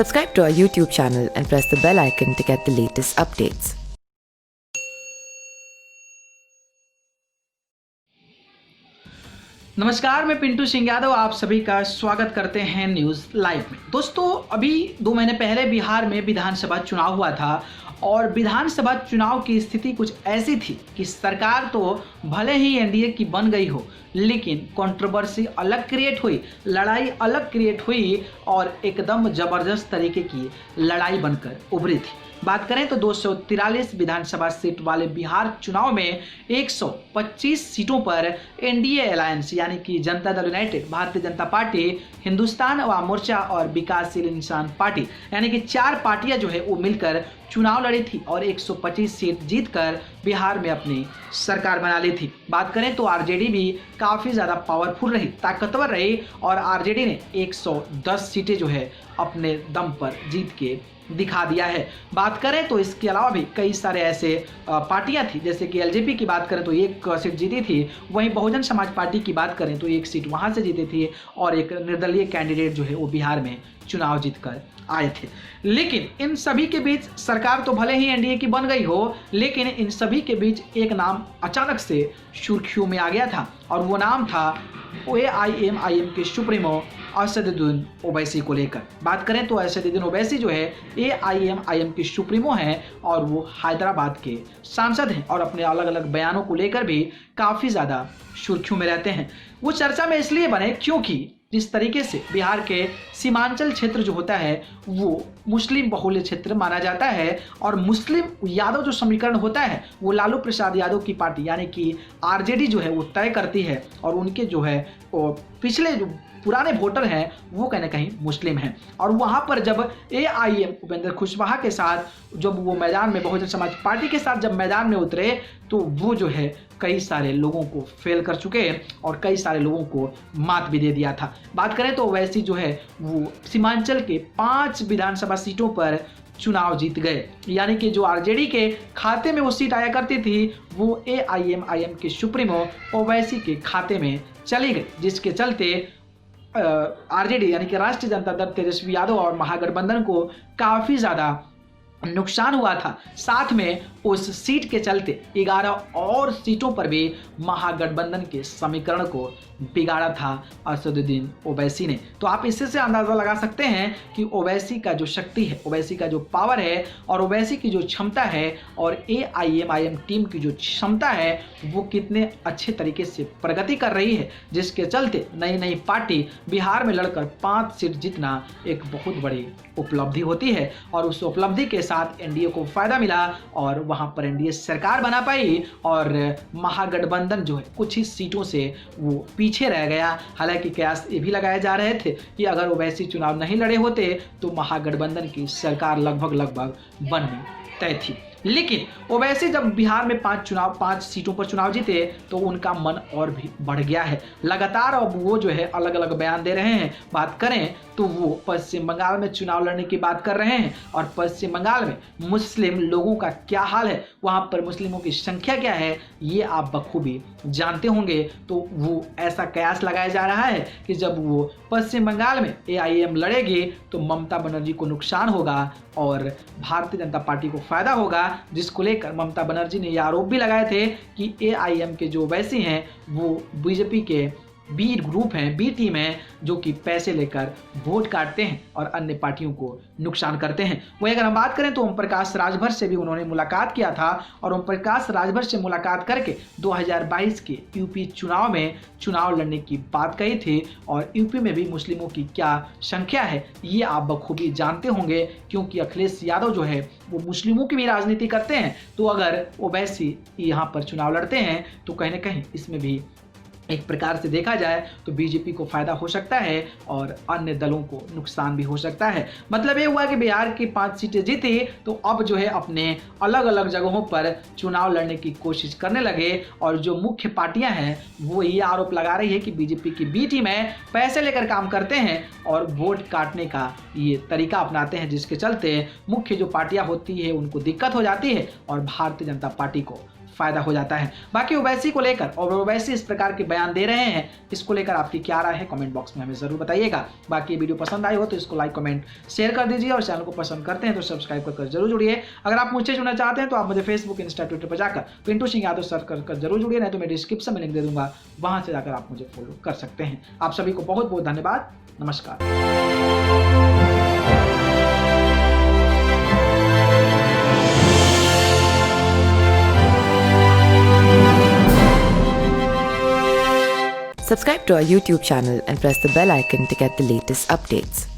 Subscribe to our YouTube channel and press the bell icon to get the latest updates. नमस्कार, मैं पिंटू सिंह यादव आप सभी का स्वागत करते हैं न्यूज़ लाइव में। दोस्तों, अभी 2 महीने पहले बिहार में विधानसभा चुनाव हुआ था और विधानसभा चुनाव की स्थिति कुछ ऐसी थी कि सरकार तो भले ही एनडीए की बन गई हो, लेकिन कंट्रोवर्सी अलग क्रिएट हुई, लड़ाई अलग क्रिएट हुई और एकदम ज़बरदस्त तरीके की लड़ाई बनकर उभरी थी। बात करें तो 243 विधानसभा सीट वाले बिहार चुनाव में 125 सीटों पर एनडीए अलायंस यानी कि जनता दल यूनाइटेड, भारतीय जनता पार्टी, हिंदुस्तान अवाम मोर्चा और विकासशील इंसान पार्टी यानी कि 4 पार्टियां जो है वो मिलकर चुनाव लड़ी थी और 125 सीट जीतकर बिहार में अपनी सरकार बना ली थी। बात करें तो आरजेडी भी काफ़ी ज़्यादा पावरफुल रही, ताकतवर रही और आरजेडी ने 110 सीटें जो है अपने दम पर जीत के दिखा दिया है। बात करें तो इसके अलावा भी कई सारे ऐसे पार्टियां थी, जैसे कि एलजेपी की बात करें तो 1 सीट जीती थी, वहीं बहुजन समाज पार्टी की बात करें तो 1 सीट वहां से जीती थी और एक निर्दलीय कैंडिडेट जो है वो बिहार में चुनाव जीतकर आए थे। लेकिन इन सभी के बीच सरकार तो भले ही एनडीए की बन गई हो, लेकिन इन सभी के बीच एक नाम अचानक से सुर्खियों में आ गया था और वो नाम था एआईएमआईएम के सुप्रीमो असदुद्दीन ओवैसी को लेकर। बात करें तो असदुद्दीन ओवैसी जो है एआईएमआईएम के सुप्रीमो हैं और वो हैदराबाद के सांसद हैं और अपने अलग अलग बयानों को लेकर भी काफ़ी ज़्यादा सुर्खियों में रहते हैं। वो चर्चा में इसलिए बने क्योंकि जिस तरीके से बिहार के सीमांचल क्षेत्र जो होता है वो मुस्लिम बहुल्य क्षेत्र माना जाता है और मुस्लिम यादव जो समीकरण होता है वो लालू प्रसाद यादव की पार्टी यानी कि आरजेडी जो है वो तय करती है और उनके जो है वो पिछले जो पुराने वोटर हैं वो कहीं ना कहीं मुस्लिम हैं। और वहाँ पर जब एआईएम उपेंद्र कुशवाहा के साथ जब वो मैदान में बहुजन समाज पार्टी के साथ जब मैदान में उतरे तो वो जो है कई सारे लोगों को फेल कर चुके हैं और कई सारे लोगों को मात भी दे दिया था। बात करें तो वैसी जो है वो सीमांचल के 5 विधानसभा सीटों पर चुनाव जीत गए, यानी कि जो आरजेडी के खाते में वो सीट आया करती थी वो एआईएमआईएम के सुप्रीमो ओवैसी के खाते में चली गई, जिसके चलते आरजेडी यानी कि राष्ट्रीय जनता दल तेजस्वी यादव और महागठबंधन को काफ़ी ज़्यादा नुकसान हुआ था। साथ में उस सीट के चलते 11 और सीटों पर भी महागठबंधन के समीकरण को बिगाड़ा था असदुद्दीन ओवैसी ने। तो आप इससे से अंदाज़ा लगा सकते हैं कि ओवैसी का जो शक्ति है, ओवैसी का जो पावर है और ओवैसी की जो क्षमता है और एआईएमआईएम टीम की जो क्षमता है वो कितने अच्छे तरीके से प्रगति कर रही है, जिसके चलते नई नई पार्टी बिहार में लड़कर 5 सीट जीतना एक बहुत बड़ी उपलब्धि होती है और उस उपलब्धि के साथ एनडीए को फायदा मिला और वहां पर एनडीए सरकार बना पाई और महागठबंधन जो है कुछ ही सीटों से वो पीछे रह गया। हालांकि कयास ये भी लगाए जा रहे थे कि अगर ओवैसी चुनाव नहीं लड़े होते तो महागठबंधन की सरकार लगभग बननी तय थी। लेकिन ओवैसी जब बिहार में 5 सीटों पर चुनाव जीते तो उनका मन और भी बढ़ गया है। लगातार अब वो जो है अलग अलग बयान दे रहे हैं। बात करें तो वो पश्चिम बंगाल में चुनाव लड़ने की बात कर रहे हैं और पश्चिम बंगाल में मुस्लिम लोगों का क्या हाल है, वहाँ पर मुस्लिमों की संख्या क्या है, ये आप बखूबी जानते होंगे। तो वो ऐसा कयास लगाया जा रहा है कि जब वो पश्चिम बंगाल में एआईएम लड़ेगी तो ममता बनर्जी को नुकसान होगा और भारतीय जनता पार्टी को फायदा होगा, जिसको लेकर ममता बनर्जी ने यह आरोप भी लगाए थे कि एआईएम के जो ओवैसी हैं वो बीजेपी के बी ग्रुप हैं, बी टीम है, जो कि पैसे लेकर वोट काटते हैं और अन्य पार्टियों को नुकसान करते हैं। वहीं अगर हम बात करें तो ओम प्रकाश राजभर से भी उन्होंने मुलाकात किया था और ओम प्रकाश राजभर से मुलाकात करके 2022 के यूपी चुनाव में चुनाव लड़ने की बात कही थी और यूपी में भी मुस्लिमों की क्या संख्या है ये आप बखूबी जानते होंगे, क्योंकि अखिलेश यादव जो है वो मुस्लिमों की भी राजनीति करते हैं। तो अगर ओवैसी यहाँ पर चुनाव लड़ते हैं तो कहीं ना कहीं इसमें भी एक प्रकार से देखा जाए तो बीजेपी को फायदा हो सकता है और अन्य दलों को नुकसान भी हो सकता है। मतलब ये हुआ कि बिहार की 5 सीटें जीती तो अब जो है अपने अलग अलग जगहों पर चुनाव लड़ने की कोशिश करने लगे और जो मुख्य पार्टियां हैं वो ये आरोप लगा रही है कि बीजेपी की बी टीम है, पैसे लेकर काम करते हैं और वोट काटने का ये तरीका अपनाते हैं, जिसके चलते मुख्य जो पार्टियां होती है उनको दिक्कत हो जाती है और भारतीय जनता पार्टी को फायदा हो जाता है। बाकी ओवैसी को लेकर और ओवैसी इस प्रकार के बयान दे रहे हैं, इसको लेकर आपकी क्या राय है कमेंट बॉक्स में हमें जरूर बताइएगा। बाकी ये वीडियो पसंद आई हो तो इसको लाइक कमेंट शेयर कर दीजिए और चैनल को पसंद करते हैं तो सब्सक्राइब कर जरूर जुड़िए। अगर आप मुझसे जुड़ना चाहते हैं तो आप मुझे फेसबुक, इंस्टा, ट्विटर पर जाकर पिंटू सिंह यादव सर्च कर जरूर जुड़िए, नहीं तो मैं डिस्क्रिप्शन में लिंक दे दूंगा, वहां से जाकर आप मुझे फॉलो कर सकते हैं। आप सभी को बहुत बहुत धन्यवाद। नमस्कार। Subscribe to our YouTube channel and press the bell icon to get the latest updates.